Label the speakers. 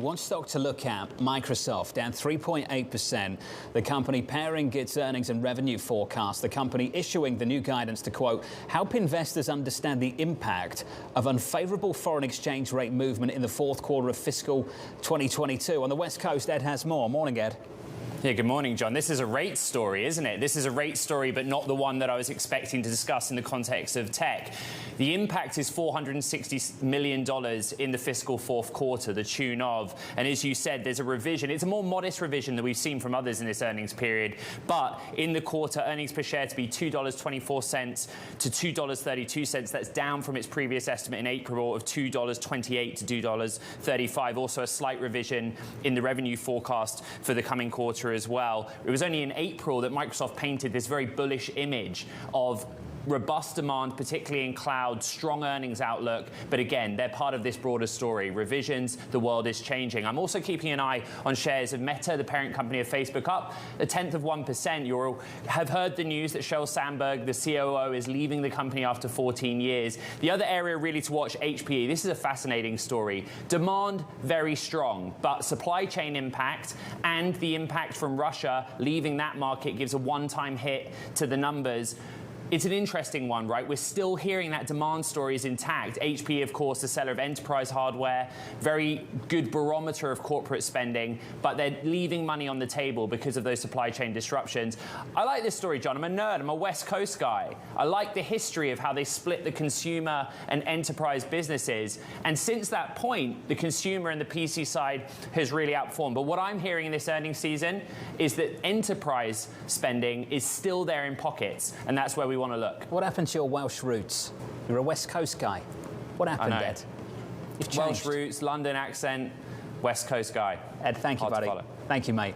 Speaker 1: One stock to look at, Microsoft, down 3.8%. The company paring its earnings and revenue forecast. The company issuing the new guidance to, quote, help investors understand the impact of unfavorable foreign exchange rate movement in the fourth quarter of fiscal 2022. On the West Coast, Ed has more. Morning, Ed.
Speaker 2: Yeah, good morning, John. This is a rate story, isn't it? This is a rate story, but not the one that I was expecting to discuss in the context of tech. The impact is $460 million in the fiscal fourth quarter, the tune of. And as you said, there's a revision. It's a more modest revision than we've seen from others in this earnings period. But in the quarter, earnings per share to be $2.24 to $2.32. That's down from its previous estimate in April of $2.28 to $2.35. Also a slight revision in the revenue forecast for the coming quarter as well. It was only in April that Microsoft painted this very bullish image of robust demand, particularly in cloud, strong earnings outlook. But again, they're part of this broader story. Revisions, the world is changing. I'm also keeping an eye on shares of Meta, the parent company of Facebook, up 0.1%. You have heard the news that Sheryl Sandberg, the COO, is leaving the company after 14 years. The other area really to watch, HPE. This is a fascinating story. Demand, very strong, but supply chain impact and the impact from Russia leaving that market gives a one-time hit to the numbers. It's an interesting one, right? We're still hearing that demand story is intact. HPE, of course, the seller of enterprise hardware, very good barometer of corporate spending, but they're leaving money on the table because of those supply chain disruptions. I like this story, John. I'm a nerd. I'm a West Coast guy. I like the history of how they split the consumer and enterprise businesses. And since that point, the consumer and the PC side has really outperformed. But what I'm hearing in this earnings season is that enterprise spending is still there in pockets, and that's where we want to look.
Speaker 1: What happened to your Welsh roots? You're a West Coast guy. What happened, Ed? You've changed.
Speaker 2: Welsh roots, London accent, West Coast guy.
Speaker 1: Ed, thank you, buddy. Thank you, mate.